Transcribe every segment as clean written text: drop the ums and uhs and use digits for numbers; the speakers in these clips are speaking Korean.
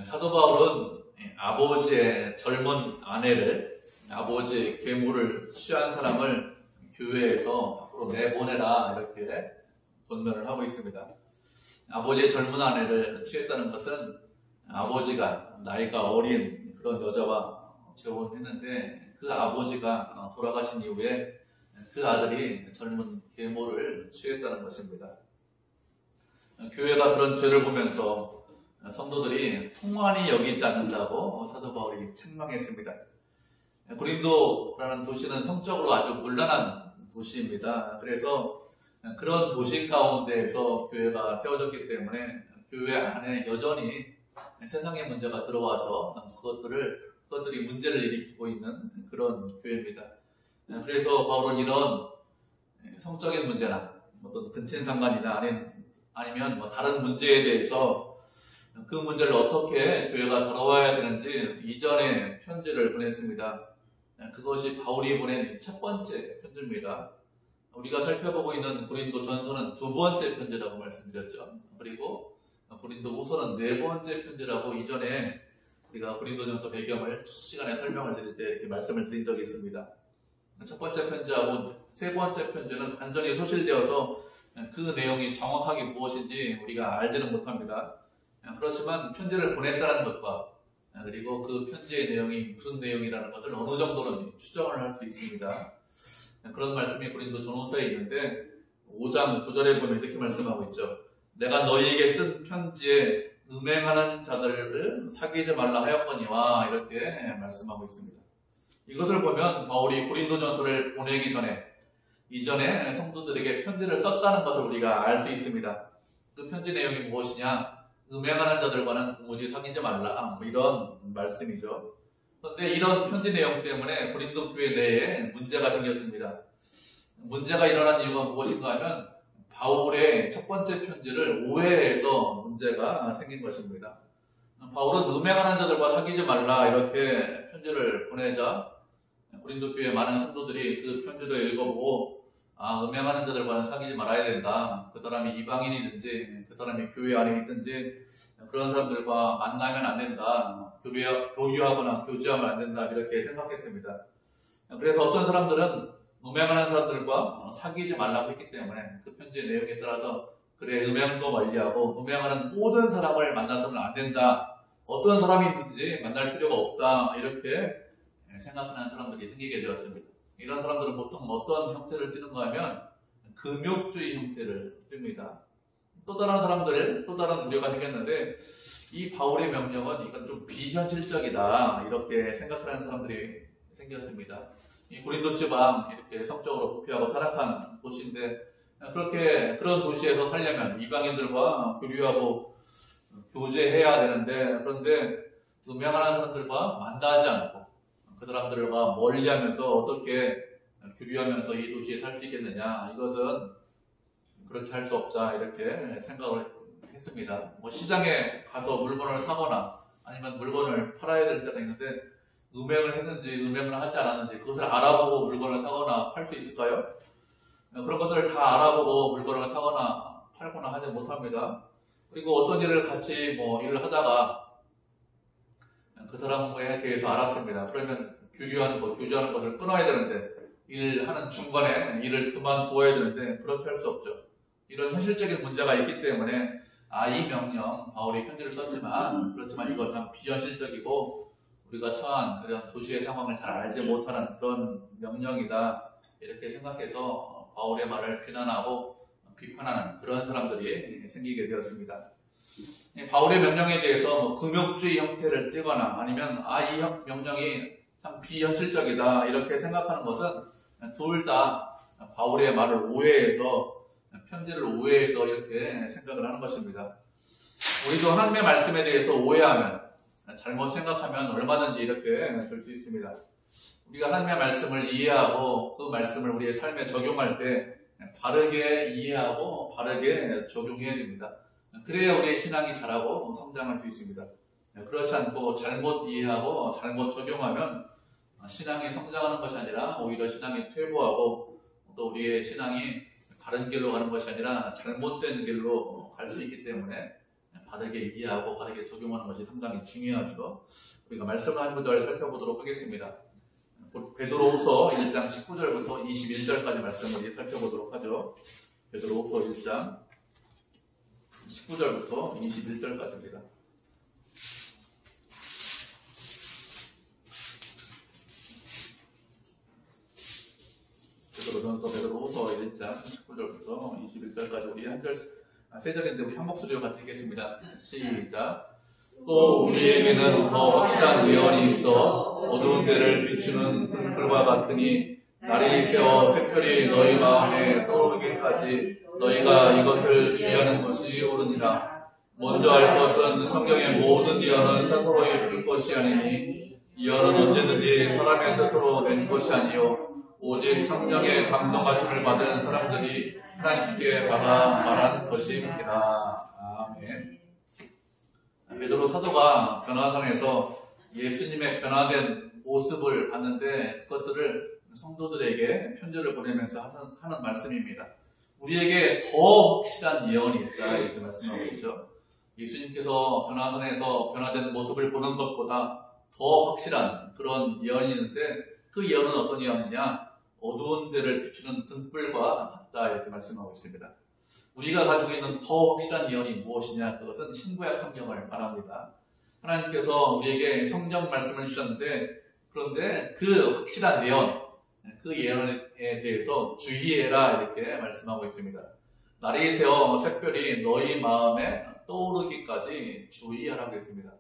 사도 바울은 아버지의 젊은 아내를, 아버지의 계모를 취한 사람을 교회에서 밖으로 내보내라 이렇게 권면을 하고 있습니다. 아버지의 젊은 아내를 취했다는 것은 아버지가 나이가 어린 그런 여자와 재혼했는데 그 아버지가 돌아가신 이후에 그 아들이 젊은 계모를 취했다는 것입니다. 교회가 그런 죄를 보면서 성도들이 통만히 여기지 않는다고 사도 바울이 책망했습니다. 고린도라는 도시는 성적으로 아주 문란한 도시입니다. 그래서 그런 도시 가운데에서 교회가 세워졌기 때문에 교회 안에 여전히 세상의 문제가 들어와서 그것들이 문제를 일으키고 있는 그런 교회입니다. 그래서 바울은 이런 성적인 문제나 어떤 근친상간이나 아니면 다른 문제에 대해서 그 문제를 어떻게 교회가 다뤄와야 되는지 이전에 편지를 보냈습니다. 그것이 바울이 보낸 첫 번째 편지입니다. 우리가 살펴보고 있는 고린도 전서는 두 번째 편지라고 말씀드렸죠. 그리고 고린도 후서는 네 번째 편지라고 이전에 우리가 고린도 전서 배경을 첫 시간에 설명을 드릴 때 이렇게 말씀을 드린 적이 있습니다. 첫 번째 편지하고 세 번째 편지는 완전히 소실되어서 그 내용이 정확하게 무엇인지 우리가 알지는 못합니다. 그렇지만 편지를 보냈다는 것과 그리고 그 편지의 내용이 무슨 내용이라는 것을 어느 정도는 추정을 할 수 있습니다. 그런 말씀이 고린도 전후서에 있는데 5장 9절에 보면 이렇게 말씀하고 있죠. 내가 너희에게 쓴 편지에 음행하는 자들을 사귀지 말라 하였거니와 이렇게 말씀하고 있습니다. 이것을 보면 바울이 고린도 전서를 보내기 전에 이전에 성도들에게 편지를 썼다는 것을 우리가 알 수 있습니다. 그 편지 내용이 무엇이냐? 음행하는 자들과는 도무지 사귀지 말라 이런 말씀이죠. 그런데 이런 편지 내용 때문에 고린도 교회 내에 문제가 생겼습니다. 문제가 일어난 이유가 무엇인가 하면 바울의 첫 번째 편지를 오해해서 문제가 생긴 것입니다. 바울은 음행하는 자들과 사귀지 말라 이렇게 편지를 보내자 고린도 교회 많은 성도들이 그 편지를 읽어보고 음행하는 자들과는 사귀지 말아야 된다. 그 사람이 이방인이든지 그 사람이 교회 안에 있든지 그런 사람들과 만나면 안 된다. 교류하거나 교제하면 안 된다. 이렇게 생각했습니다. 그래서 어떤 사람들은 음행하는 사람들과 사귀지 말라고 했기 때문에 그 편지의 내용에 따라서 그래 음행도 멀리하고 음행하는 모든 사람을 만나서는 안 된다. 어떤 사람이든지 만날 필요가 없다. 이렇게 생각하는 사람들이 생기게 되었습니다. 이런 사람들은 보통 어떤 형태를 띠는가 하면 금욕주의 형태를 띱니다. 또 다른 사람들, 또 다른 우려가 생겼는데 이 바울의 명령은 이건 좀 비현실적이다 이렇게 생각하는 사람들이 생겼습니다. 이 고린도 지방 이렇게 성적으로 부패하고 타락한 도시인데 그렇게 그런 도시에서 살려면 이방인들과 교류하고 교제해야 되는데 그런데 음행하는 사람들과 만나지 않고 그 사람들과 멀리하면서 어떻게 교류하면서 이 도시에 살 수 있겠느냐 이것은 그렇게 할 수 없다 이렇게 생각을 했습니다. 시장에 가서 물건을 사거나 아니면 물건을 팔아야 될 때가 있는데 음행을 했는지 음행을 하지 않았는지 그것을 알아보고 물건을 사거나 팔 수 있을까요? 그런 것들을 다 알아보고 물건을 사거나 팔거나 하지 못합니다. 그리고 어떤 일을 같이 일을 하다가 그 사람에 대해서 알았습니다. 그러면 교류하는 것을 끊어야 되는데 일하는 중간에 일을 그만두어야 되는데 그렇게 할 수 없죠. 이런 현실적인 문제가 있기 때문에 이 명령 바울이 편지를 썼지만 그렇지만 이거 참 비현실적이고 우리가 처한 그런 도시의 상황을 잘 알지 못하는 그런 명령이다 이렇게 생각해서 바울의 말을 비난하고 비판하는 그런 사람들이 생기게 되었습니다. 바울의 명령에 대해서 금욕주의 형태를 띠거나 아니면 이 명령이 참 비현실적이다 이렇게 생각하는 것은 둘 다 바울의 말을 오해해서 편지를 오해해서 이렇게 생각을 하는 것입니다. 우리도 하나님의 말씀에 대해서 오해하면 잘못 생각하면 얼마든지 이렇게 될 수 있습니다. 우리가 하나님의 말씀을 이해하고 그 말씀을 우리의 삶에 적용할 때 바르게 이해하고 바르게 적용해야 됩니다. 그래야 우리의 신앙이 자라고 성장할 수 있습니다. 그렇지 않고 잘못 이해하고 잘못 적용하면 신앙이 성장하는 것이 아니라 오히려 신앙이 퇴보하고 또 우리의 신앙이 바른 길로 가는 것이 아니라 잘못된 길로 갈 수 있기 때문에 바르게 이해하고 바르게 적용하는 것이 상당히 중요하죠. 우리가 말씀을 한 구절 살펴보도록 하겠습니다. 베드로후서 1장 19절부터 21절까지 말씀을 살펴보도록 하죠. 베드로후서 1장 19절부터 21절까지입니다. 베드로후서 1장 19절부터 21절까지 우리 세 절인데 우리 한 목소리로 같이 읽겠습니다. 시작. 또 우리에게는 더 확실한 예언이 있어 어두운 데를 비추는 등불과 같으니 날이 새어 샛별이 너희 마음에 떠오르기까지 너희가 이것을 주의하는 것이 옳으니라. 먼저 알 것은 성경의 모든 예언은 스스로의 풀 것이 아니니 예언은 언제든지 사람의 스스로 낸 것이 아니요 오직 성령의 감동하심을 받은 사람들이 하나님께 받아 말한 것입니다. 아멘. 베드로 사도가 변화산에서 예수님의 변화된 모습을 봤는데 그것들을 성도들에게 편지를 보내면서 하는 말씀입니다. 우리에게 더 확실한 예언이 있다 이렇게 말씀하고 있죠. 예수님께서 변화산에서 변화된 모습을 보는 것보다 더 확실한 그런 예언이 있는데 그 예언은 어떤 예언이냐? 어두운 데를 비추는 등불과 같다 이렇게 말씀하고 있습니다. 우리가 가지고 있는 더 확실한 예언이 무엇이냐? 그것은 신구약 성경을 말합니다. 하나님께서 우리에게 성경 말씀을 주셨는데 그런데 그 확실한 예언, 그 예언에 대해서 주의해라 이렇게 말씀하고 있습니다. 날이 새어 샛별이 너희 마음에 떠오르기까지 주의하라고 했습니다.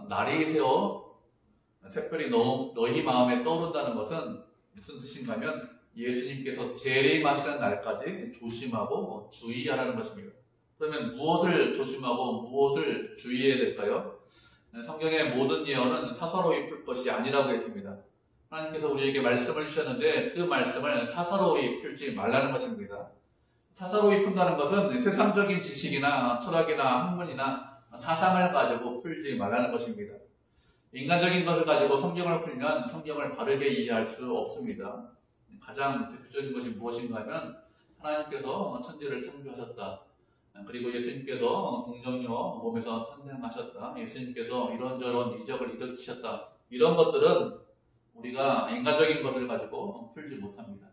날이 새어 샛별이 너희 마음에 떠오른다는 것은 무슨 뜻인가 하면 예수님께서 재림하시는 날까지 조심하고 주의하라는 것입니다. 그러면 무엇을 조심하고 무엇을 주의해야 될까요? 성경의 모든 예언은 사사로이 풀 것이 아니라고 했습니다. 하나님께서 우리에게 말씀을 주셨는데 그 말씀을 사사로이 풀지 말라는 것입니다. 사사로이 푼다는 것은 세상적인 지식이나 철학이나 학문이나 사상을 가지고 풀지 말라는 것입니다. 인간적인 것을 가지고 성경을 풀면 성경을 바르게 이해할 수 없습니다. 가장 대표적인 것이 무엇인가 하면 하나님께서 천지를 창조하셨다. 그리고 예수님께서 동정녀 몸에서 탄생하셨다. 예수님께서 이런저런 이적을 일으키셨다. 이런 것들은 우리가 인간적인 것을 가지고 풀지 못합니다.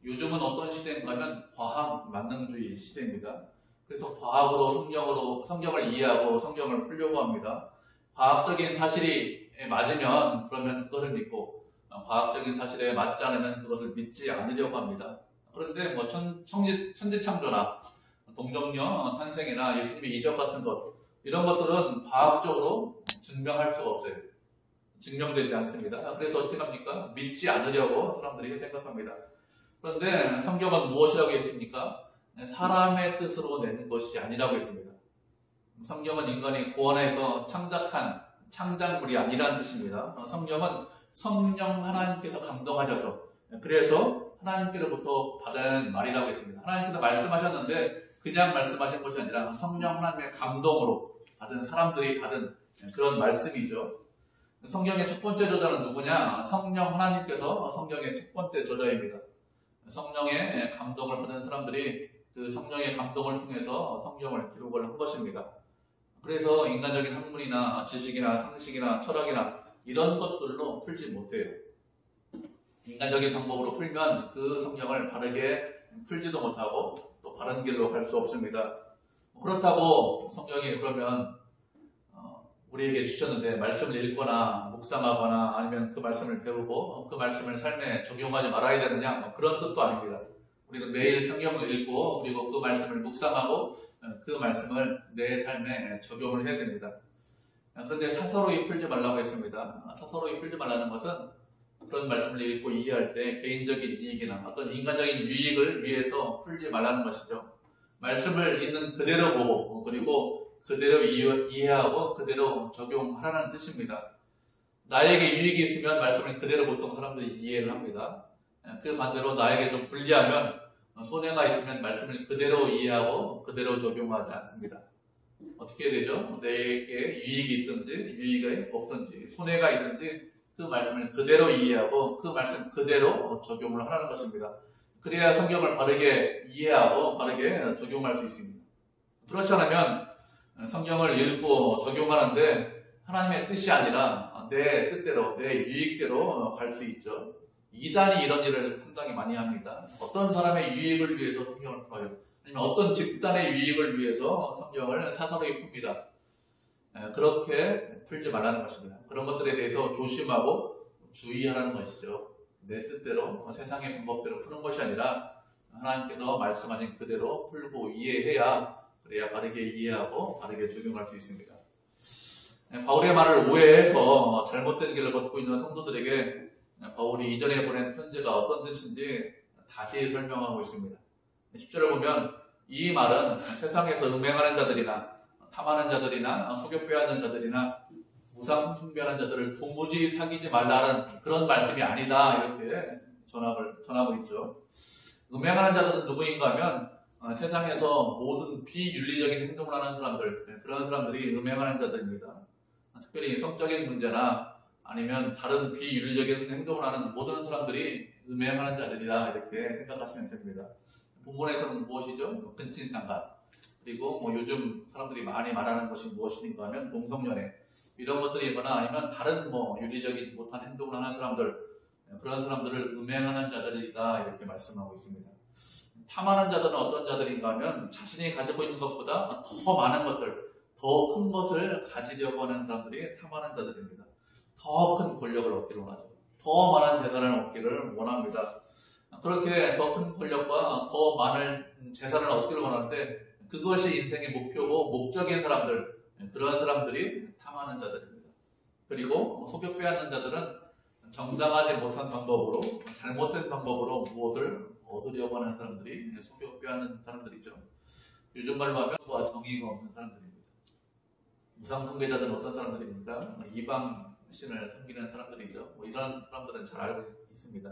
요즘은 어떤 시대인가 하면 과학 만능주의 시대입니다. 그래서 과학으로 성경을 이해하고 성경을 풀려고 합니다. 과학적인 사실이 맞으면 그러면 그것을 믿고 과학적인 사실에 맞지 않으면 그것을 믿지 않으려고 합니다. 그런데 뭐 천지창조나 동정녀 탄생이나 예수님의 이적 같은 것 이런 것들은 과학적으로 증명할 수가 없어요. 증명되지 않습니다. 그래서 어떻게 합니까? 믿지 않으려고 사람들이 생각합니다. 그런데 성경은 무엇이라고 했습니까? 사람의 뜻으로 낸 것이 아니라고 했습니다. 성경은 인간이 구원해서 창작한 창작물이 아니라는 뜻입니다. 성경은 성령 하나님께서 감동하셔서 그래서 하나님께로부터 받은 말이라고 했습니다. 하나님께서 말씀하셨는데 그냥 말씀하신 것이 아니라 성령 하나님의 감동으로 받은 사람들이 받은 그런 말씀이죠. 성경의 첫 번째 저자는 누구냐? 성령 하나님께서 성경의 첫 번째 저자입니다. 성령의 감동을 받은 사람들이 그 성령의 감동을 통해서 성경을 기록을 한 것입니다. 그래서 인간적인 학문이나 지식이나 상식이나 철학이나 이런 것들로 풀지 못해요. 인간적인 방법으로 풀면 그 성경을 바르게 풀지도 못하고 또 바른 길로 갈 수 없습니다. 그렇다고 성경이 그러면 우리에게 주셨는데 말씀을 읽거나 묵상하거나 아니면 그 말씀을 배우고 그 말씀을 삶에 적용하지 말아야 되느냐 그런 뜻도 아닙니다. 우리는 매일 성경을 읽고 그리고 그 말씀을 묵상하고 그 말씀을 내 삶에 적용을 해야 됩니다. 그런데 사사로이 풀지 말라고 했습니다. 사사로이 풀지 말라는 것은 그런 말씀을 읽고 이해할 때 개인적인 이익이나 어떤 인간적인 유익을 위해서 풀지 말라는 것이죠. 말씀을 있는 그대로 보고 그리고 그대로 이해하고 그대로 적용하라는 뜻입니다. 나에게 유익이 있으면 말씀을 그대로 보통 사람들이 이해를 합니다. 그 반대로 나에게 좀 불리하면 손해가 있으면 말씀을 그대로 이해하고 그대로 적용하지 않습니다. 어떻게 되죠? 내게 유익이 있든지 유익이 없든지 손해가 있든지 그 말씀을 그대로 이해하고 그 말씀 그대로 적용을 하라는 것입니다. 그래야 성경을 바르게 이해하고 바르게 적용할 수 있습니다. 그렇지 않으면 성경을 읽고 적용하는데 하나님의 뜻이 아니라 내 뜻대로, 내 유익대로 갈 수 있죠. 이단이 이런 일을 상당히 많이 합니다. 어떤 사람의 유익을 위해서 성경을 풀어요. 아니면 어떤 집단의 유익을 위해서 성경을 사사로이 풉니다. 그렇게 풀지 말라는 것입니다. 그런 것들에 대해서 조심하고 주의하라는 것이죠. 내 뜻대로, 세상의 방법대로 푸는 것이 아니라 하나님께서 말씀하신 그대로 풀고 이해해야, 그래야 바르게 이해하고 바르게 적용할 수 있습니다. 바울의 말을 오해해서 잘못된 길을 걷고 있는 성도들에게 바울이 이전에 보낸 편지가 어떤 뜻인지 다시 설명하고 있습니다. 10절을 보면 이 말은 세상에서 음행하는 자들이나 탐하는 자들이나 속여 빼앗는 자들이나 우상 숭배하는 자들을 도무지 사귀지 말라는 그런 말씀이 아니다, 이렇게 전하고 있죠. 음행하는 자들은 누구인가 하면 세상에서 모든 비윤리적인 행동을 하는 사람들, 그런 사람들이 음행하는 자들입니다. 특별히 성적인 문제나 아니면 다른 비윤리적인 행동을 하는 모든 사람들이 음행하는 자들이다, 이렇게 생각하시면 됩니다. 본문에서는 무엇이죠? 근친상간. 그리고 요즘 사람들이 많이 말하는 것이 무엇인가 하면 동성연애. 이런 것들이거나 아니면 다른 윤리적이지 못한 행동을 하는 사람들, 그런 사람들을 음행하는 자들이다, 이렇게 말씀하고 있습니다. 탐하는 자들은 어떤 자들인가 하면 자신이 가지고 있는 것보다 더 많은 것들, 더 큰 것을 가지려고 하는 사람들이 탐하는 자들입니다. 더 큰 권력을 얻기를 원하죠. 더 많은 재산을 얻기를 원합니다. 그렇게 더 큰 권력과 더 많은 재산을 얻기를 원하는데 그것이 인생의 목표고 목적인 사람들, 그런 사람들이 탐하는 자들입니다. 그리고 속여 빼앗는 자들은 정당하지 못한 방법으로, 잘못된 방법으로 무엇을 얻으려고 하는 사람들이 속여 빼앗는 사람들이죠. 요즘 말로 하면 정의가 없는 사람들입니다. 우상 숭배자들은 어떤 사람들입니까? 이방 신을 섬기는 사람들이죠. 이런 사람들은 잘 알고 있습니다.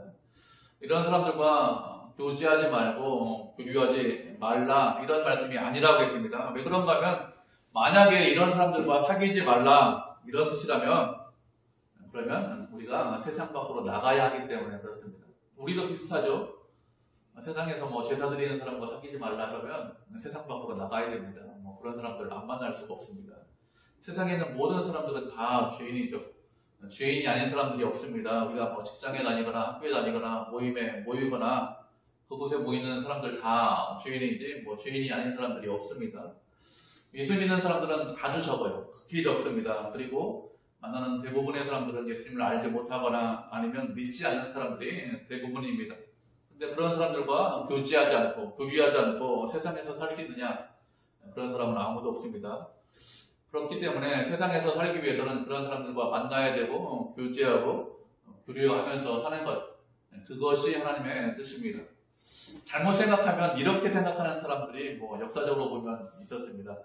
이런 사람들과 교제하지 말고 교류하지 말라, 이런 말씀이 아니라고 했습니다. 왜 그런가 하면 만약에 이런 사람들과 사귀지 말라, 이런 뜻이라면 그러면 우리가 세상 밖으로 나가야 하기 때문에 그렇습니다. 우리도 비슷하죠. 세상에서 제사 드리는 사람과 사귀지 말라 그러면 세상 밖으로 나가야 됩니다. 그런 사람들을 안 만날 수가 없습니다. 세상에 있는 모든 사람들은 다 죄인이죠. 죄인이 아닌 사람들이 없습니다. 우리가 직장에 다니거나 학교에 다니거나 모임에 모이거나 그곳에 모이는 사람들 다 죄인이지 죄인이 아닌 사람들이 없습니다. 예수 믿는 사람들은 아주 적어요. 극히 적습니다. 그리고 만나는 대부분의 사람들은 예수님을 알지 못하거나 아니면 믿지 않는 사람들이 대부분입니다. 근데 그런 사람들과 교제하지 않고 교류하지 않고 세상에서 살 수 있느냐? 그런 사람은 아무도 없습니다. 그렇기 때문에 세상에서 살기 위해서는 그런 사람들과 만나야 되고 교제하고 교류하면서 사는 것, 그것이 하나님의 뜻입니다. 잘못 생각하면 이렇게 생각하는 사람들이 역사적으로 보면 있었습니다.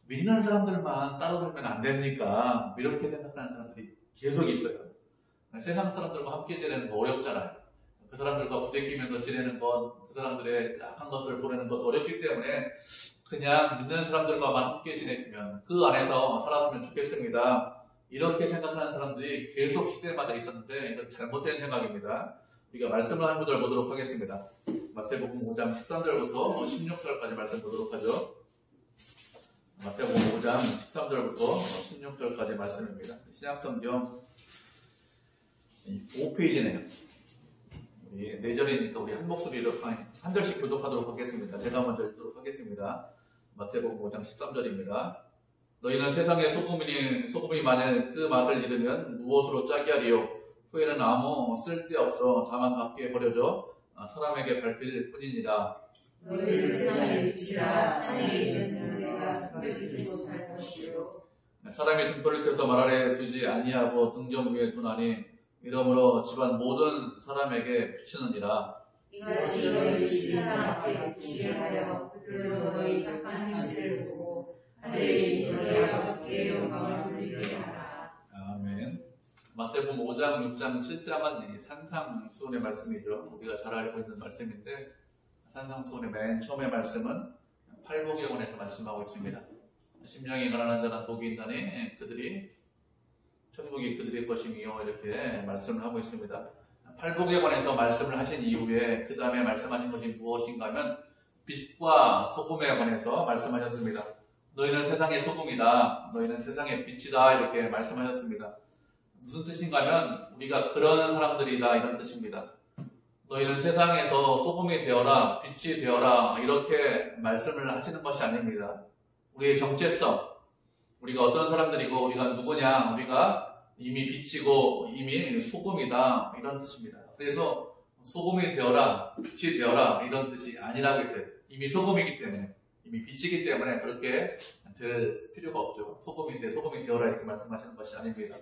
믿는 사람들만 따로 살면 안 됩니까? 이렇게 생각하는 사람들이 계속 있어요. 세상 사람들과 함께 지내는 거 어렵잖아요. 그 사람들과 부대끼면서 지내는 것, 그 사람들의 악한 것들 보내는 것 어렵기 때문에 그냥 믿는 사람들과만 함께 지냈으면 그 안에서 살았으면 좋겠습니다. 이렇게 생각하는 사람들이 계속 시대마다 있었는데 이건 잘못된 생각입니다. 우리가 말씀을 한 구절 보도록 하겠습니다. 마태복음 5장 13절부터 16절까지 말씀 보도록 하죠. 마태복음 5장 13절부터 16절까지 말씀입니다. 신약성경 5페이지네요. 우리 4절이니까 우리 한 목소리로 한 절씩 교독하도록 하겠습니다. 제가 먼저 읽도록 하겠습니다. 마태복음 5장 13절입니다. 너희는 세상의 소금이 만일 그 맛을 잃으면 무엇으로 짜게 하리요? 후에는 아무 쓸데없어 다만 밖에 버려져 사람에게 밟힐 뿐이니라. 너희는 세상의 빛이라. 산에 있는 등대가 숨겨지지 못할 것이요. 사람이 등불을 켜서 말 아래 두지 아니하고 등정 위에 두나니 이러므로 집안 모든 사람에게 비치느니라. 이같이 너희 집이 사람 앞에 비치게 하여 그들도 너희 착한 행실을 보고 하늘이신 너희 아버지께 영광을 돌리게 하라. 아멘. 마태복음 5장, 6장, 7장은 산상수훈의 말씀이죠. 우리가 잘 알고 있는 말씀인데 산상수훈의 맨 처음의 말씀은 팔복예언에서 말씀하고 있습니다. 심령이 가난한 자는 복이 있나니 그들이 천국이 그들의 것이며 이렇게 말씀을 하고 있습니다. 팔복에 관해서 말씀을 하신 이후에 그 다음에 말씀하신 것이 무엇인가 하면 빛과 소금에 관해서 말씀하셨습니다. 너희는 세상의 소금이다. 너희는 세상의 빛이다. 이렇게 말씀하셨습니다. 무슨 뜻인가 하면 우리가 그런 사람들이다 이런 뜻입니다. 너희는 세상에서 소금이 되어라, 빛이 되어라 이렇게 말씀을 하시는 것이 아닙니다. 우리의 정체성, 우리가 어떤 사람들이고 우리가 누구냐, 우리가 이미 빛이고 이미 소금이다 이런 뜻입니다. 그래서 소금이 되어라, 빛이 되어라 이런 뜻이 아니라고 했어요. 이미 소금이기 때문에, 이미 빛이기 때문에 그렇게 될 필요가 없죠. 소금인데 소금이 되어라 이렇게 말씀하시는 것이 아닙니다.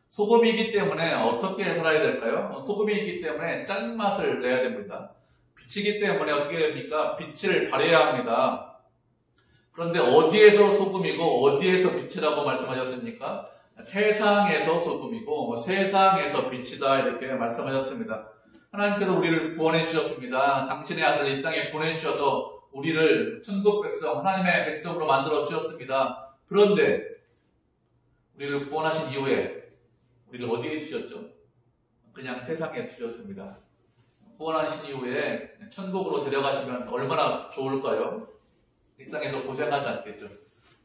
소금이기 때문에 어떻게 살아야 될까요? 소금이기 때문에 짠맛을 내야 됩니다. 빛이기 때문에 어떻게 됩니까? 빛을 발해야 합니다. 그런데 어디에서 소금이고 어디에서 빛이라고 말씀하셨습니까? 세상에서 소금이고 세상에서 빛이다 이렇게 말씀하셨습니다. 하나님께서 우리를 구원해 주셨습니다. 당신의 아들을 이 땅에 보내주셔서 우리를 천국 백성, 하나님의 백성으로 만들어 주셨습니다. 그런데 우리를 구원하신 이후에 우리를 어디에 주셨죠? 그냥 세상에 주셨습니다. 구원하신 이후에 천국으로 데려가시면 얼마나 좋을까요? 이 땅에서 고생하지 않겠죠.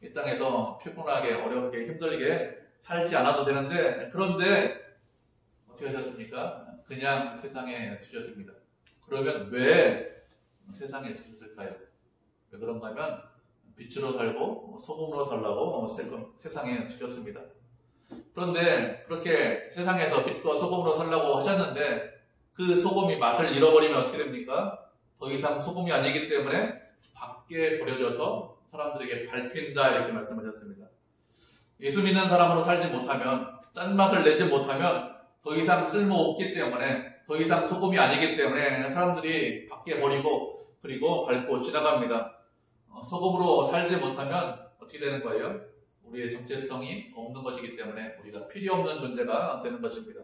이 땅에서 피곤하게 어렵게 힘들게 살지 않아도 되는데, 그런데 어떻게 하셨습니까? 그냥 세상에 주셨습니다. 그러면 왜 세상에 주셨을까요? 왜 그런가 하면 빛으로 살고 소금으로 살라고 세상에 주셨습니다. 그런데 그렇게 세상에서 빛과 소금으로 살라고 하셨는데 그 소금이 맛을 잃어버리면 어떻게 됩니까? 더 이상 소금이 아니기 때문에 밖에 버려져서 사람들에게 밟힌다 이렇게 말씀하셨습니다. 예수 믿는 사람으로 살지 못하면, 짠맛을 내지 못하면 더 이상 쓸모없기 때문에, 더 이상 소금이 아니기 때문에 사람들이 밖에 버리고 그리고 밟고 지나갑니다. 소금으로 살지 못하면 어떻게 되는 거예요? 우리의 정체성이 없는 것이기 때문에 우리가 필요 없는 존재가 되는 것입니다.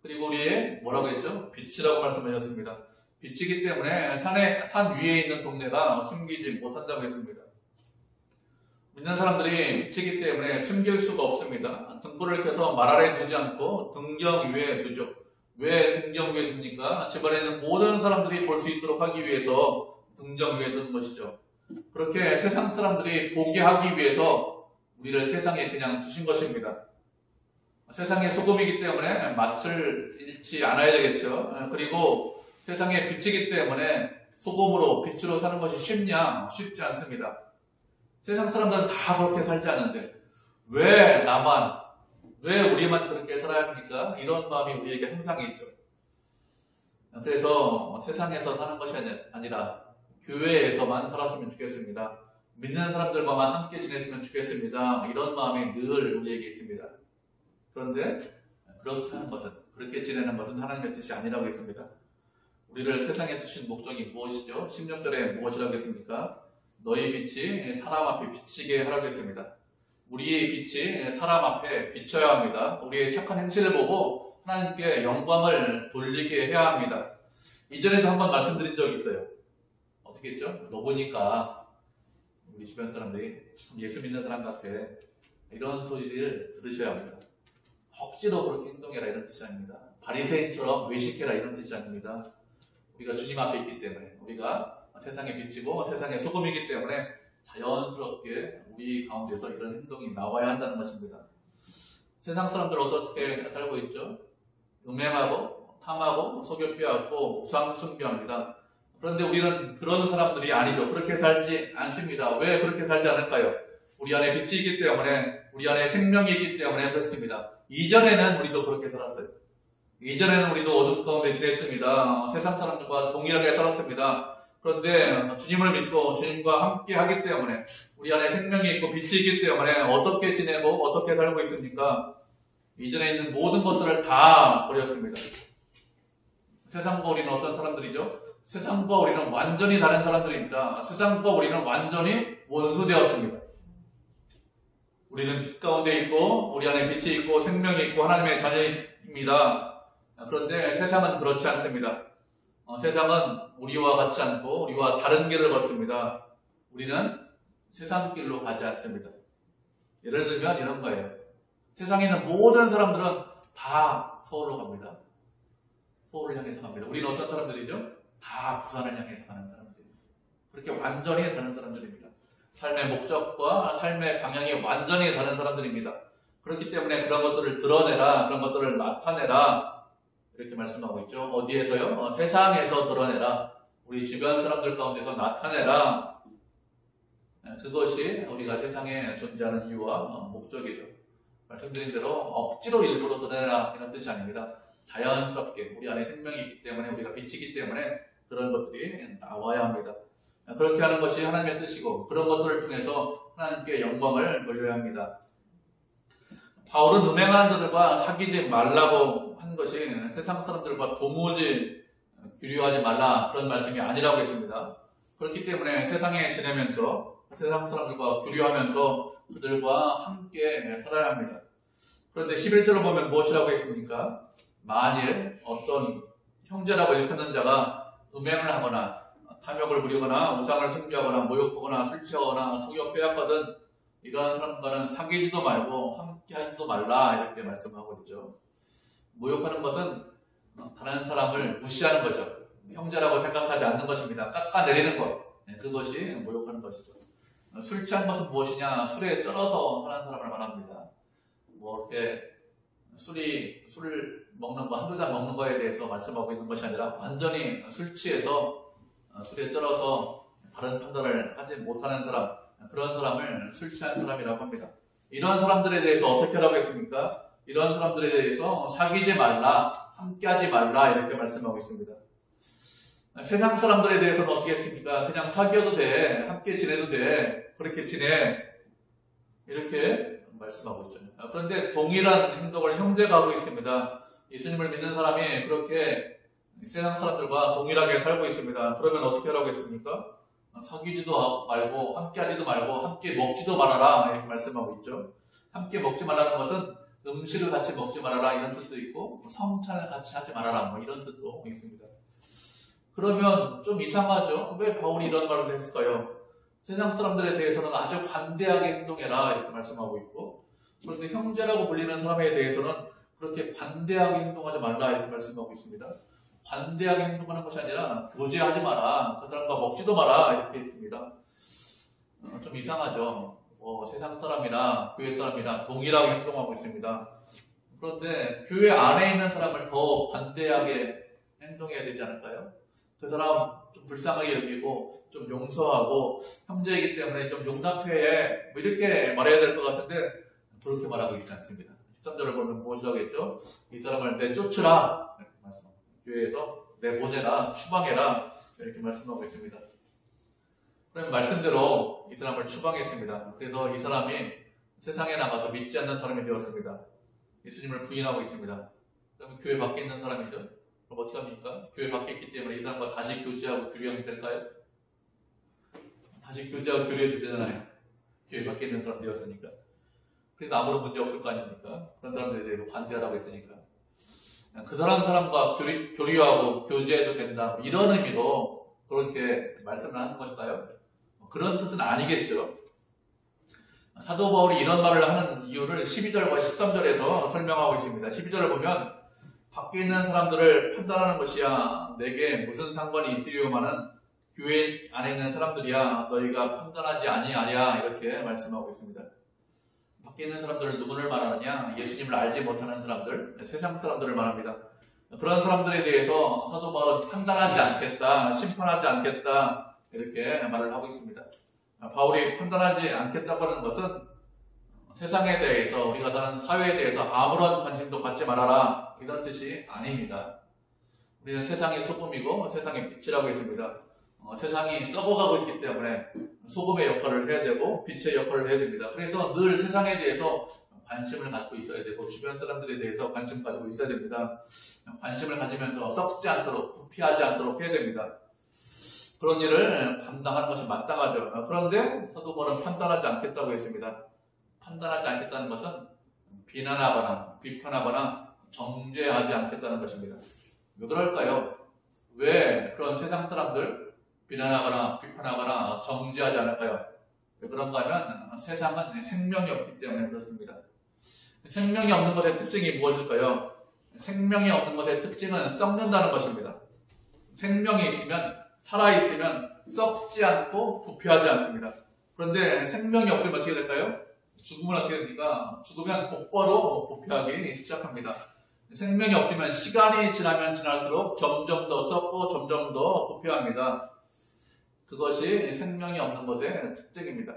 그리고 우리의 뭐라고 했죠? 빛이라고 말씀하셨습니다. 빛이기 때문에 산 위에 있는 동네가 숨기지 못한다고 했습니다. 믿는 사람들이 빛이기 때문에 숨길 수가 없습니다. 등불을 켜서 말 아래 두지 않고 등경 위에 두죠. 왜 등경 위에 둡니까? 집안에 있는 모든 사람들이 볼 수 있도록 하기 위해서 등경 위에 두는 것이죠. 그렇게 세상 사람들이 보게 하기 위해서 우리를 세상에 그냥 두신 것입니다. 세상의 소금이기 때문에 맛을 잃지 않아야 되겠죠. 그리고 세상의 빛이기 때문에 소금으로 빛으로 사는 것이 쉽냐? 쉽지 않습니다. 세상 사람들은 다 그렇게 살지 않는데 왜 나만, 왜 우리만 그렇게 살아야 합니까? 이런 마음이 우리에게 항상 있죠. 그래서 세상에서 사는 것이 아니라 교회에서만 살았으면 좋겠습니다. 믿는 사람들과만 함께 지냈으면 좋겠습니다. 이런 마음이 늘 우리에게 있습니다. 그런데 그렇게 하는 것은, 그렇게 지내는 것은 하나님의 뜻이 아니라고 했습니다. 우리를 세상에 두신 목적이 무엇이죠? 16절에 무엇이라고 했습니까? 너희 빛이 사람 앞에 비치게 하라고 했습니다. 우리의 빛이 사람 앞에 비쳐야 합니다. 우리의 착한 행실을 보고 하나님께 영광을 돌리게 해야 합니다. 이전에도 한번 말씀드린 적이 있어요. 어떻게 했죠? 너 보니까 우리 주변 사람들이 참 예수 믿는 사람 같아. 이런 소리를 들으셔야 합니다. 억지로 그렇게 행동해라 이런 뜻이 아닙니다. 바리새인처럼 외식해라 이런 뜻이 아닙니다. 우리가 주님 앞에 있기 때문에, 우리가 세상에 비치고 세상의 소금이기 때문에 자연스럽게 우리 가운데서 이런 행동이 나와야 한다는 것입니다. 세상 사람들 어떻게 살고 있죠? 음행하고 탐하고 속여 빼앗고 우상 숭배합니다. 그런데 우리는 그런 사람들이 아니죠. 그렇게 살지 않습니다. 왜 그렇게 살지 않을까요? 우리 안에 빛이 있기 때문에, 우리 안에 생명이 있기 때문에 그렇습니다. 이전에는 우리도 그렇게 살았어요. 이전에는 우리도 어둠 가운데 지냈습니다. 세상 사람들과 동일하게 살았습니다. 그런데 주님을 믿고 주님과 함께 하기 때문에, 우리 안에 생명이 있고 빛이 있기 때문에 어떻게 지내고 어떻게 살고 있습니까? 이전에 있는 모든 것을 다 버렸습니다. 세상과 우리는 어떤 사람들이죠? 세상과 우리는 완전히 다른 사람들입니다. 세상과 우리는 완전히 원수되었습니다. 우리는 빛 가운데 있고 우리 안에 빛이 있고 생명이 있고 하나님의 자녀입니다. 그런데 세상은 그렇지 않습니다. 세상은 우리와 같지 않고 우리와 다른 길을 걷습니다. 우리는 세상 길로 가지 않습니다. 예를 들면 이런 거예요. 세상에 있는 모든 사람들은 다 서울로 갑니다. 서울을 향해서 갑니다. 우리는 어떤 사람들이죠? 다 부산을 향해서 가는 사람들입니다. 그렇게 완전히 다른 사람들입니다. 삶의 목적과 삶의 방향이 완전히 다른 사람들입니다. 그렇기 때문에 그런 것들을 드러내라, 그런 것들을 나타내라 이렇게 말씀하고 있죠. 어디에서요? 세상에서 드러내라. 우리 주변 사람들 가운데서 나타내라. 그것이 우리가 세상에 존재하는 이유와 목적이죠. 말씀드린 대로 억지로 일부러 드러내라 이런 뜻이 아닙니다. 자연스럽게 우리 안에 생명이 있기 때문에 우리가 빛이기 때문에 그런 것들이 나와야 합니다. 그렇게 하는 것이 하나님의 뜻이고 그런 것들을 통해서 하나님께 영광을 돌려야 합니다. 바울은 음행하는 자들과 사귀지 말라고 한 것이 세상 사람들과 도무지 교류하지 말라 그런 말씀이 아니라고 했습니다. 그렇기 때문에 세상에 지내면서 세상 사람들과 교류하면서 그들과 함께 살아야 합니다. 그런데 11절을 보면 무엇이라고 했습니까? 만일 어떤 형제라고 일컫는 자가 음행을 하거나 탐욕을 부리거나 우상을 숭배하거나 모욕하거나 술 취하거나 속여 빼앗거든 이런 사람과는 사귀지도 말고 함께 하지도 말라 이렇게 말씀하고 있죠. 모욕하는 것은 다른 사람을 무시하는 거죠. 형제라고 생각하지 않는 것입니다. 깎아내리는 것. 그것이 모욕하는 것이죠. 술 취한 것은 무엇이냐? 술에 쩔어서 하는 사람을 말합니다. 뭐 이렇게 술을 먹는 거, 한두 잔 먹는 거에 대해서 말씀하고 있는 것이 아니라 완전히 술 취해서 술에 쩔어서 바른 판단을 하지 못하는 사람, 그런 사람을 술 취한 사람이라고 합니다. 이런 사람들에 대해서 어떻게 하라고 했습니까? 이런 사람들에 대해서 사귀지 말라, 함께하지 말라 이렇게 말씀하고 있습니다. 세상 사람들에 대해서는 어떻게 했습니까? 그냥 사귀어도 돼, 함께 지내도 돼, 그렇게 지내 이렇게 말씀하고 있죠. 그런데 동일한 행동을 형제가 하고 있습니다. 예수님을 믿는 사람이 그렇게 세상 사람들과 동일하게 살고 있습니다. 그러면 어떻게 하라고 했습니까? 사귀지도 말고 함께 하지도 말고 함께 먹지도 말아라 이렇게 말씀하고 있죠. 함께 먹지 말라는 것은 음식을 같이 먹지 말아라 이런 뜻도 있고 성찬을 같이 하지 말아라 뭐 이런 뜻도 있습니다. 그러면 좀 이상하죠? 왜 바울이 이런 말을 했을까요? 세상 사람들에 대해서는 아주 관대하게 행동해라 이렇게 말씀하고 있고 그런데 형제라고 불리는 사람에 대해서는 그렇게 관대하게 행동하지 말라 이렇게 말씀하고 있습니다. 관대하게 행동하는 것이 아니라 교제하지 마라, 그 사람과 먹지도 마라 이렇게 있습니다. 좀 이상하죠? 세상 사람이나 교회 사람이나 동일하게 행동하고 있습니다. 그런데 교회 안에 있는 사람을 더 관대하게 행동해야 되지 않을까요? 그 사람 좀 불쌍하게 여기고 좀 용서하고 형제이기 때문에 좀 용납해 뭐 이렇게 말해야 될 것 같은데 그렇게 말하고 있지 않습니다. 13절을 보면 무엇이라고 했죠? 이 사람을 내쫓으라 이렇게 말씀. 교회에서 내보내라, 추방해라 이렇게 말씀하고 있습니다. 그럼 말씀대로 이 사람을 추방했습니다. 그래서 이 사람이 세상에 나가서 믿지 않는 사람이 되었습니다. 예수님을 부인하고 있습니다. 그럼 교회 밖에 있는 사람이죠. 그럼 어떻게 합니까? 교회 밖에 있기 때문에 이 사람과 다시 교제하고 교류하면 될까요? 다시 교제하고 교류해도 되잖아요. 교회 밖에 있는 사람 되었으니까. 그래서 아무런 문제 없을 거 아닙니까? 그런 사람들에 대해서 관대하라고 했으니까. 그 사람과 교류하고 교제해도 된다. 이런 의미로 그렇게 말씀을 하는 것일까요? 그런 뜻은 아니겠죠. 사도 바울이 이런 말을 하는 이유를 12절과 13절에서 설명하고 있습니다. 12절을 보면 밖에 있는 사람들을 판단하는 것이야 내게 무슨 상관이 있으리요마는 교회 안에 있는 사람들이야 너희가 판단하지 아니하랴 이렇게 말씀하고 있습니다. 밖에 있는 사람들을 누구를 말하느냐? 예수님을 알지 못하는 사람들, 세상 사람들을 말합니다. 그런 사람들에 대해서 사도 바울은 판단하지 않겠다, 심판하지 않겠다 이렇게 말을 하고 있습니다. 바울이 판단하지 않겠다고 하는 것은 세상에 대해서 우리가 사는 사회에 대해서 아무런 관심도 갖지 말아라 이런 뜻이 아닙니다. 우리는 세상의 소금이고 세상의 빛이라고 했습니다. 세상이 썩어가고 있기 때문에 소금의 역할을 해야 되고 빛의 역할을 해야 됩니다. 그래서 늘 세상에 대해서 관심을 갖고 있어야 되고 주변 사람들에 대해서 관심을 가지고 있어야 됩니다. 관심을 가지면서 썩지 않도록 부패하지 않도록 해야 됩니다. 그런 일을 감당하는 것이 마땅하죠. 그런데 사도 바울은 판단하지 않겠다고 했습니다. 판단하지 않겠다는 것은 비난하거나 비판하거나 정죄하지 않겠다는 것입니다. 왜 그럴까요? 왜 그런 세상 사람들 비난하거나 비판하거나 정죄하지 않을까요? 왜 그런가 하면 세상은 생명이 없기 때문에 그렇습니다. 생명이 없는 것의 특징이 무엇일까요? 생명이 없는 것의 특징은 썩는다는 것입니다. 생명이 있으면 살아있으면 썩지 않고 부패하지 않습니다. 그런데 생명이 없으면 어떻게 될까요? 죽으면 어떻게 됩니까? 죽으면 곧바로 부패하기 시작합니다. 생명이 없으면 시간이 지나면 지날수록 점점 더 썩고 점점 더 부패합니다. 그것이 생명이 없는 것의 특징입니다.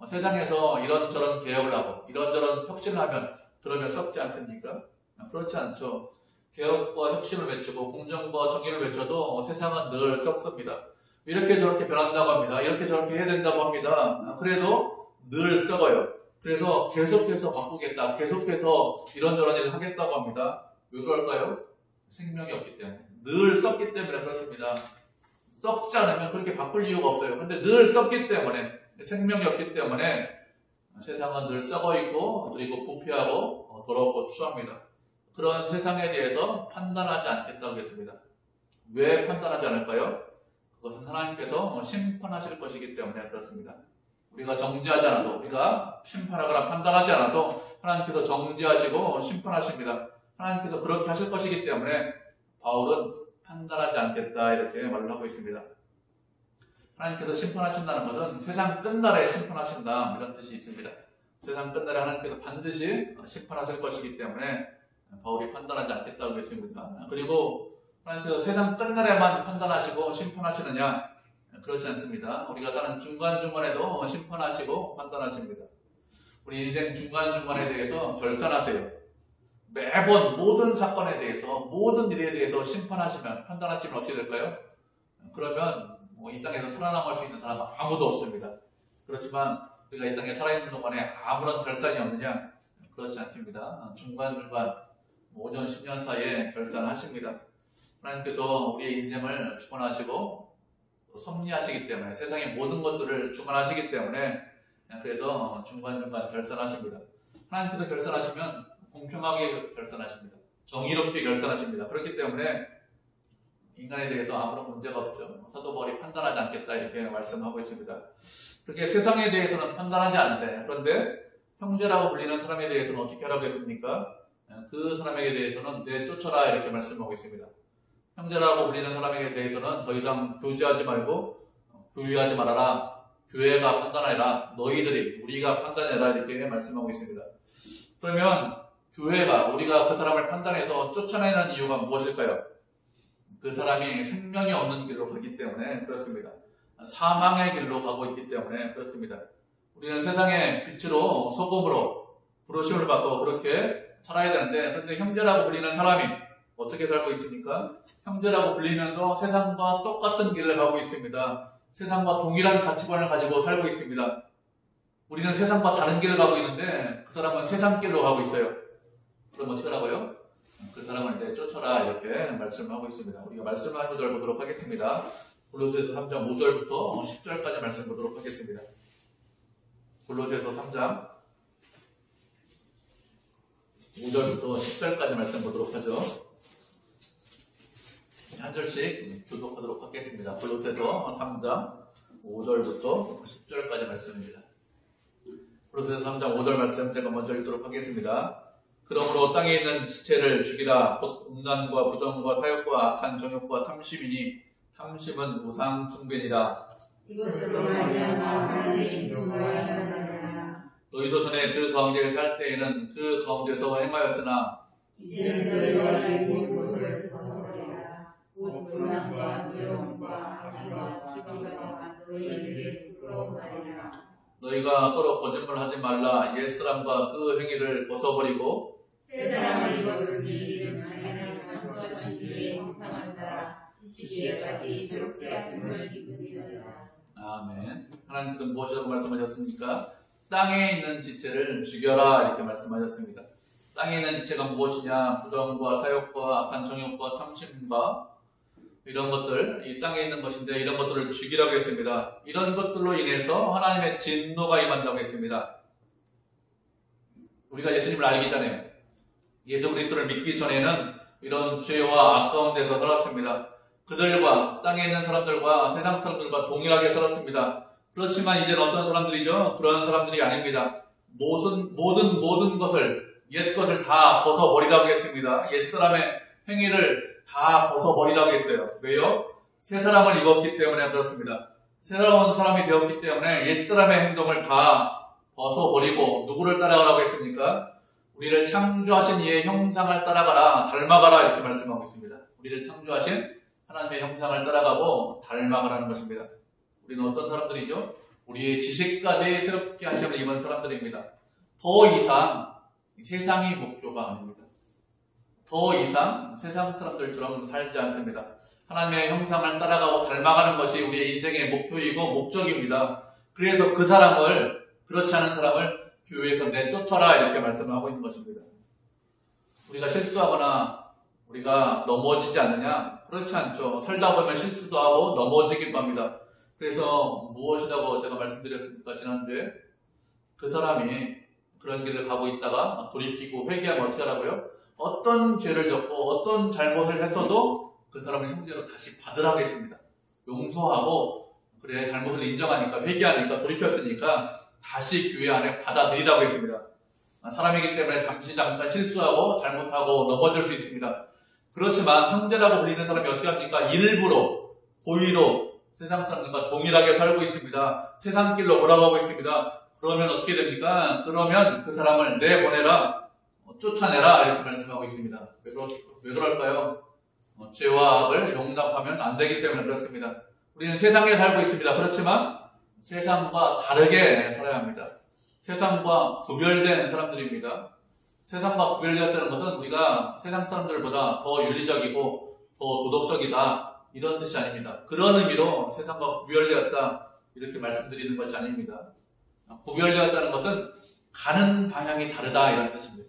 세상에서 이런저런 개혁을 하고 이런저런 혁신을 하면 그러면 썩지 않습니까? 그렇지 않죠. 개혁과 혁신을 외치고 공정과 정의를 외쳐도 세상은 늘 썩습니다. 이렇게 저렇게 변한다고 합니다. 이렇게 저렇게 해야 된다고 합니다. 그래도 늘 썩어요. 그래서 계속해서 바꾸겠다. 계속해서 이런저런 일을 하겠다고 합니다. 왜 그럴까요? 생명이 없기 때문에. 늘 썩기 때문에 그렇습니다. 썩지 않으면 그렇게 바꿀 이유가 없어요. 그런데 늘 썩기 때문에, 생명이 없기 때문에 세상은 늘 썩어있고 그리고 부패하고 더럽고 추합니다. 그런 세상에 대해서 판단하지 않겠다고 했습니다. 왜 판단하지 않을까요? 그것은 하나님께서 심판하실 것이기 때문에 그렇습니다. 우리가 정죄하지 않아도, 우리가 심판하거나 판단하지 않아도 하나님께서 정죄하시고 심판하십니다. 하나님께서 그렇게 하실 것이기 때문에 바울은 판단하지 않겠다 이렇게 말을 하고 있습니다. 하나님께서 심판하신다는 것은 세상 끝날에 심판하신다 이런 뜻이 있습니다. 세상 끝날에 하나님께서 반드시 심판하실 것이기 때문에 바울이 판단하지 않겠다고 했습니다. 그리고 하나님께서 세상 끝날에만 판단하시고 심판하시느냐? 그렇지 않습니다. 우리가 사는 중간중간에도 심판하시고 판단하십니다. 우리 인생 중간중간에 대해서 결산하세요. 매번 모든 사건에 대해서, 모든 일에 대해서 심판하시면, 판단하시면 어떻게 될까요? 그러면 이 땅에서 살아남을 수 있는 사람은 아무도 없습니다. 그렇지만 우리가 이 땅에 살아있는 동안에 아무런 결산이 없느냐? 그렇지 않습니다. 중간중간 5년, 10년 사이에 결산하십니다. 하나님께서 우리의 인생을 주관하시고 섭리하시기 때문에, 세상의 모든 것들을 주관하시기 때문에 그래서 중간중간 결산하십니다. 하나님께서 결산하시면 공평하게 결산하십니다. 정의롭게 결산하십니다. 그렇기 때문에 인간에 대해서 아무런 문제가 없죠. 사도 바울이 판단하지 않겠다 이렇게 말씀하고 있습니다. 그렇게 세상에 대해서는 판단하지 않는데, 그런데 형제라고 불리는 사람에 대해서는 어떻게 하라고 했습니까? 그 사람에게 대해서는 내쫓아라 이렇게 말씀하고 있습니다. 형제라고 불리는 사람에게 대해서는 더 이상 교제하지 말고 교류하지 말아라. 교회가 판단하라. 너희들이, 우리가 판단해라 이렇게 말씀하고 있습니다. 그러면 교회가, 우리가 그 사람을 판단해서 쫓아내는 이유가 무엇일까요? 그 사람이 생명이 없는 길로 가기 때문에 그렇습니다. 사망의 길로 가고 있기 때문에 그렇습니다. 우리는 세상의 빛으로, 소금으로 부르심을 받고 그렇게 살아야 되는데, 그런데 형제라고 불리는 사람이 어떻게 살고 있습니까? 형제라고 불리면서 세상과 똑같은 길을 가고 있습니다. 세상과 동일한 가치관을 가지고 살고 있습니다. 우리는 세상과 다른 길을 가고 있는데 그 사람은 세상 길로 가고 있어요. 그럼 어떻게 하라고요? 그 사람을 이제 쫓아라 이렇게 말씀하고 있습니다. 우리가 말씀을 한 구절 보도록 하겠습니다. 골로새서 3장 5절부터 10절까지 말씀 보도록 하겠습니다. 골로새서 3장 5절부터 10절까지 말씀 보도록 하죠. 한 절씩 교독하도록 하겠습니다. 골로새서 3장 5절부터 10절까지 말씀입니다. 골로새서 3장 5절 말씀 제가 먼저 읽도록 하겠습니다. 그러므로 땅에 있는 지체를 죽이라. 곧 음란과 부정과 사욕과 악한 정욕과 탐심이니 탐심은 우상 숭배니라. 이것들로 말미암아 하나님의 진노가 일어나느니라. 너희도 전에 그 가운데 살 때에는 그 가운데서 행하였으나 이제는 너희가 이 모든 것을 벗어버리라. 곧 불량과 노여움과 악의와 기비가 너희에게 부끄러운 말이라. 너희가 서로 거짓말하지 말라. 옛사람과 그 행위를 벗어버리고 새 사람을 입었으니 이는 자신을 참과 진리의 형상을 따라 지시에까지 새롭게 하심을 입은 자라. 아멘. 하나님께서 무엇이라고 말씀하셨습니까? 땅에 있는 지체를 죽여라 이렇게 말씀하셨습니다. 땅에 있는 지체가 무엇이냐? 부정과 사욕과 악한 정욕과 탐심과 이런 것들, 이 땅에 있는 것인데 이런 것들을 죽이라고 했습니다. 이런 것들로 인해서 하나님의 진노가 임한다고 했습니다. 우리가 예수님을 알기 전에, 예수 그리스도를 믿기 전에는 이런 죄와 악 가운데서 살았습니다. 그들과 땅에 있는 사람들과 세상 사람들과 동일하게 살았습니다. 그렇지만 이제는 어떤 사람들이죠? 그런 사람들이 아닙니다. 모든 것을, 옛 것을 다 벗어버리라고 했습니다. 옛 사람의 행위를 다 벗어버리라고 했어요. 왜요? 새 사람을 입었기 때문에 그렇습니다. 새로운 사람이 되었기 때문에 옛사람의 행동을 다 벗어버리고 누구를 따라가라고 했습니까? 우리를 창조하신 이의 형상을 따라가라, 닮아가라 이렇게 말씀하고 있습니다. 우리를 창조하신 하나님의 형상을 따라가고 닮아가라는 것입니다. 우리는 어떤 사람들이죠? 우리의 지식까지 새롭게 하심을 입은 사람들입니다. 더 이상 세상이 목표가 아닙니다. 더 이상 세상 사람들처럼 살지 않습니다. 하나님의 형상을 따라가고 닮아가는 것이 우리의 인생의 목표이고 목적입니다. 그래서 그 사람을, 그렇지 않은 사람을 교회에서 내쫓아라 이렇게 말씀을 하고 있는 것입니다. 우리가 실수하거나 우리가 넘어지지 않느냐? 그렇지 않죠. 살다 보면 실수도 하고 넘어지기도 합니다. 그래서 무엇이라고 제가 말씀드렸습니까? 지난주에 그 사람이 그런 길을 가고 있다가 돌이키고 회개하면 어떻게 하라고요? 어떤 죄를 졌고 어떤 잘못을 했어도 그 사람을 형제로 다시 받으라고 했습니다. 용서하고, 그래 잘못을 인정하니까, 회개하니까, 돌이켰으니까 다시 교회 안에 받아들이라고 했습니다. 사람이기 때문에 잠깐 실수하고 잘못하고 넘어질 수 있습니다. 그렇지만 형제라고 불리는 사람이 어떻게 합니까? 일부러, 고의로 세상 사람들과 동일하게 살고 있습니다. 세상 길로 돌아가고 있습니다. 그러면 어떻게 됩니까? 그러면 그 사람을 내보내라, 쫓아내라 이렇게 말씀하고 있습니다. 왜 그럴까요? 죄와 악을 용납하면 안 되기 때문에 그렇습니다. 우리는 세상에 살고 있습니다. 그렇지만 세상과 다르게 살아야 합니다. 세상과 구별된 사람들입니다. 세상과 구별되었다는 것은 우리가 세상 사람들보다 더 윤리적이고 더 도덕적이다 이런 뜻이 아닙니다. 그런 의미로 세상과 구별되었다 이렇게 말씀드리는 것이 아닙니다. 구별되었다는 것은 가는 방향이 다르다 이런 뜻입니다.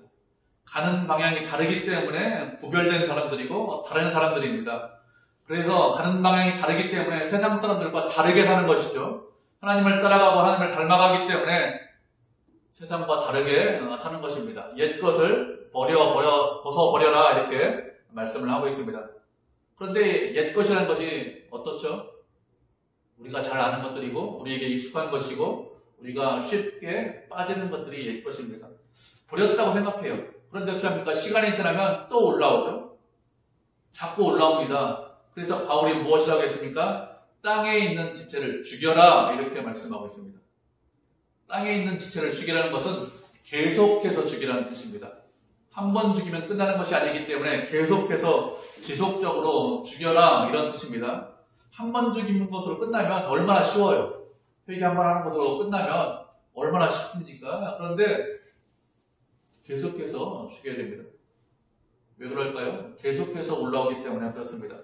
가는 방향이 다르기 때문에 구별된 사람들이고 다른 사람들입니다. 그래서 가는 방향이 다르기 때문에 세상 사람들과 다르게 사는 것이죠. 하나님을 따라가고 하나님을 닮아가기 때문에 세상과 다르게 사는 것입니다. 옛 것을 벗어버려라 이렇게 말씀을 하고 있습니다. 그런데 옛 것이라는 것이 어떻죠? 우리가 잘 아는 것들이고 우리에게 익숙한 것이고 우리가 쉽게 빠지는 것들이 옛 것입니다. 버렸다고 생각해요. 그런데 어떻게 합니까? 시간이 지나면 또 올라오죠. 자꾸 올라옵니다. 그래서 바울이 무엇이라고 했습니까? 땅에 있는 지체를 죽여라 이렇게 말씀하고 있습니다. 땅에 있는 지체를 죽이라는 것은 계속해서 죽이라는 뜻입니다. 한 번 죽이면 끝나는 것이 아니기 때문에 계속해서 지속적으로 죽여라 이런 뜻입니다. 한 번 죽이는 것으로 끝나면 얼마나 쉬워요. 회개 한 번 하는 것으로 끝나면 얼마나 쉽습니까? 그런데 계속해서 죽여야 됩니다. 왜 그럴까요? 계속해서 올라오기 때문에 그렇습니다.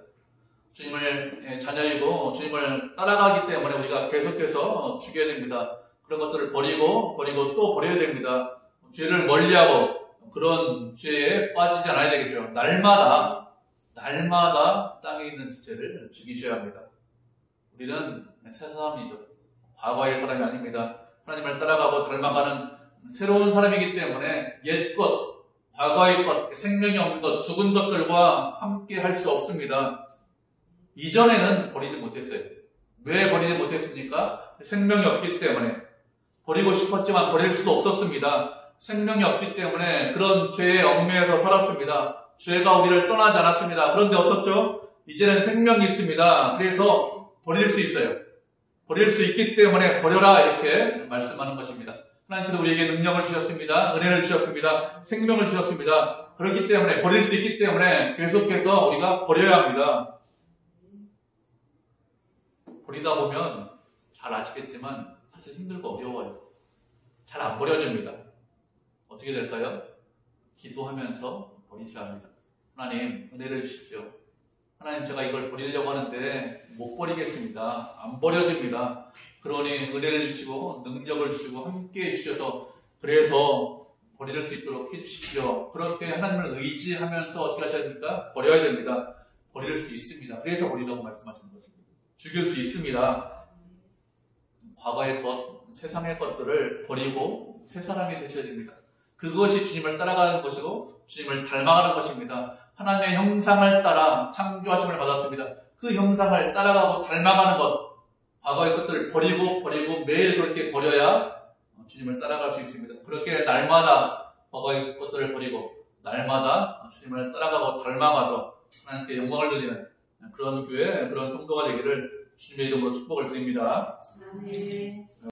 주님을 자녀이고 주님을 따라가기 때문에 우리가 계속해서 죽여야 됩니다. 그런 것들을 버리고 또 버려야 됩니다. 죄를 멀리하고 그런 죄에 빠지지 않아야 되겠죠. 날마다 땅에 있는 지체를 죽이셔야 합니다. 우리는 새 사람이죠. 과거의 사람이 아닙니다. 하나님을 따라가고 닮아가는 새로운 사람이기 때문에 옛 것, 과거의 것, 생명이 없는 것, 죽은 것들과 함께 할 수 없습니다. 이전에는 버리지 못했어요. 왜 버리지 못했습니까? 생명이 없기 때문에. 버리고 싶었지만 버릴 수도 없었습니다. 생명이 없기 때문에 그런 죄에 얽매여서 살았습니다. 죄가 우리를 떠나지 않았습니다. 그런데 어떻죠? 이제는 생명이 있습니다. 그래서 버릴 수 있어요. 버릴 수 있기 때문에 버려라 이렇게 말씀하는 것입니다. 하나님께서 우리에게 능력을 주셨습니다. 은혜를 주셨습니다. 생명을 주셨습니다. 그렇기 때문에 버릴 수 있기 때문에 계속해서 우리가 버려야 합니다. 버리다 보면 잘 아시겠지만 사실 힘들고 어려워요. 잘 안 버려집니다. 어떻게 될까요? 기도하면서 버리셔야 합니다. 하나님 은혜를 주십시오. 하나님 제가 이걸 버리려고 하는데 못 버리겠습니다. 안 버려집니다. 그러니 은혜를 주시고 능력을 주시고 함께 해주셔서 그래서 버릴 수 있도록 해주십시오. 그렇게 하나님을 의지하면서 어떻게 하셔야 됩니까? 버려야 됩니다. 버릴 수 있습니다. 그래서 버리라고 말씀하시는 것입니다. 죽일 수 있습니다. 과거의 것, 세상의 것들을 버리고 새 사람이 되셔야 됩니다. 그것이 주님을 따라가는 것이고 주님을 닮아가는 것입니다. 하나님의 형상을 따라 창조하심을 받았습니다. 그 형상을 따라가고 닮아가는 것, 과거의 것들을 버리고 매일 그렇게 버려야 주님을 따라갈 수 있습니다. 그렇게 날마다 과거의 것들을 버리고 날마다 주님을 따라가고 닮아가서 하나님께 영광을 드리는 그런 교회, 그런 성도가 되기를 주님의 이름으로 축복을 드립니다. 아멘.